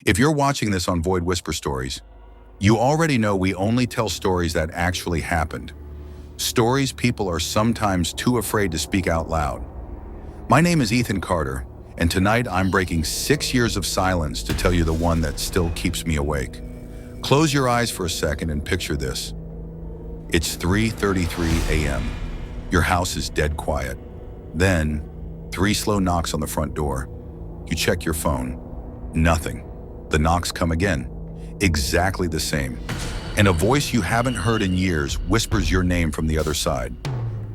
If you're watching this on Void Whisper Stories, you already know we only tell stories that actually happened. Stories people are sometimes too afraid to speak out loud. My name is Ethan Carter, and tonight I'm breaking 6 years of silence to tell you the one that still keeps me awake. Close your eyes for a second and picture this. It's 3:33 a.m. Your house is dead quiet. Then, 3 slow knocks on the front door. You check your phone. Nothing. The knocks come again. Exactly the same. And a voice you haven't heard in years whispers your name from the other side.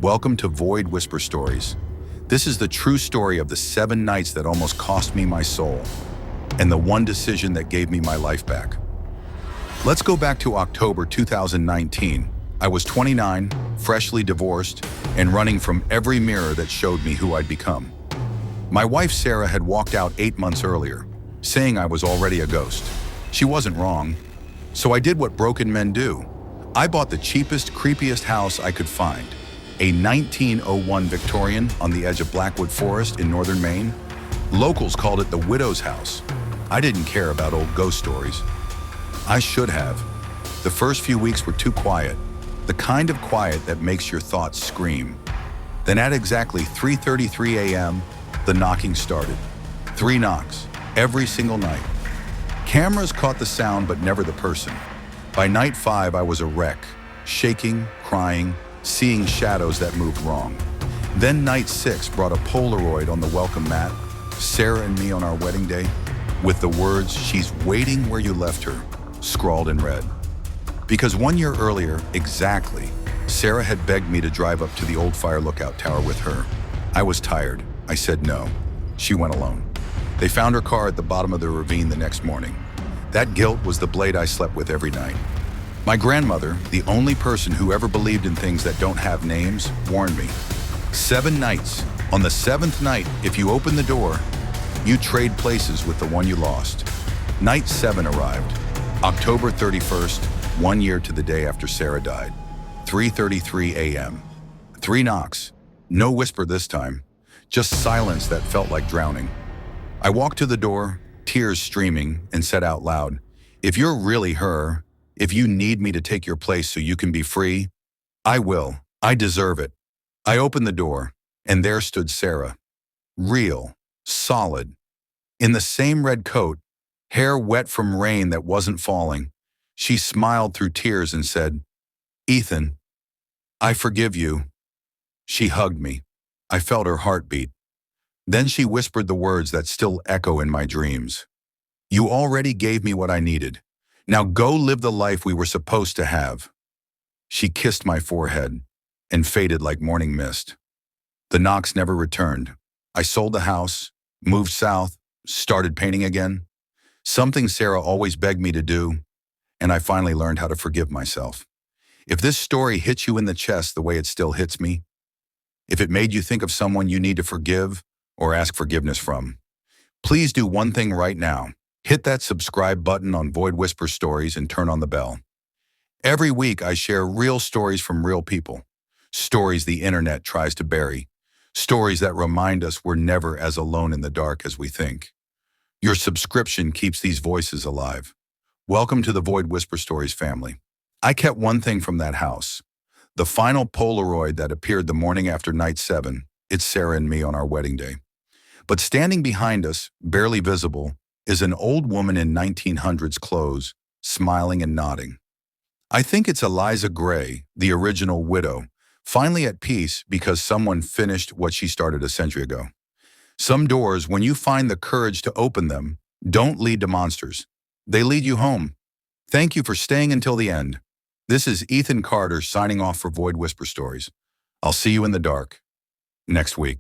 Welcome to Void Whisper Stories. This is the true story of the 7 nights that almost cost me my soul, and the one decision that gave me my life back. Let's go back to October 2019. I was 29, freshly divorced, and running from every mirror that showed me who I'd become. My wife Sarah had walked out 8 months earlier, saying I was already a ghost. She wasn't wrong. So I did what broken men do. I bought the cheapest, creepiest house I could find, a 1901 Victorian on the edge of Blackwood Forest in northern Maine. Locals called it the widow's house. I didn't care about old ghost stories. I should have. The first few weeks were too quiet, the kind of quiet that makes your thoughts scream. Then at exactly 3:33 a.m., the knocking started. 3 knocks, every single night. Cameras caught the sound but never the person. By night 5, I was a wreck, shaking, crying, seeing shadows that moved wrong. Then night 6 brought a Polaroid on the welcome mat, Sarah and me on our wedding day, with the words, "She's waiting where you left her," scrawled in red. Because 1 year earlier, exactly, Sarah had begged me to drive up to the old fire lookout tower with her. I was tired. I said no. She went alone. They found her car at the bottom of the ravine the next morning. That guilt was the blade I slept with every night. My grandmother, the only person who ever believed in things that don't have names, warned me. 7 nights. On the 7th night, if you open the door, you trade places with the one you lost. Night 7 arrived. October 31st, 1 year to the day after Sarah died. 3:33 a.m. 3 knocks. No whisper this time. Just silence that felt like drowning. I walked to the door, tears streaming, and said out loud, "If you're really her, if you need me to take your place so you can be free, I will. I deserve it." I opened the door, and there stood Sarah. Real, solid. In the same red coat, hair wet from rain that wasn't falling, she smiled through tears and said, "Ethan, I forgive you." She hugged me. I felt her heartbeat. Then she whispered the words that still echo in my dreams. "You already gave me what I needed. Now go live the life we were supposed to have." She kissed my forehead and faded like morning mist. The knocks never returned. I sold the house, moved south, started painting again. Something Sarah always begged me to do, and I finally learned how to forgive myself. If this story hits you in the chest the way it still hits me, if it made you think of someone you need to forgive or ask forgiveness from, please do one thing right now. Hit that subscribe button on Void Whisper Stories and turn on the bell. Every week I share real stories from real people, stories the internet tries to bury, stories that remind us we're never as alone in the dark as we think. Your subscription keeps these voices alive. Welcome to the Void Whisper Stories family. I kept one thing from that house. The final Polaroid that appeared the morning after night 7, it's Sarah and me on our wedding day. But standing behind us, barely visible, is an old woman in 1900s clothes, smiling and nodding. I think it's Eliza Gray, the original widow, finally at peace because someone finished what she started a century ago. Some doors, when you find the courage to open them, don't lead to monsters. They lead you home. Thank you for staying until the end. This is Ethan Carter signing off for Void Whisper Stories. I'll see you in the dark next week.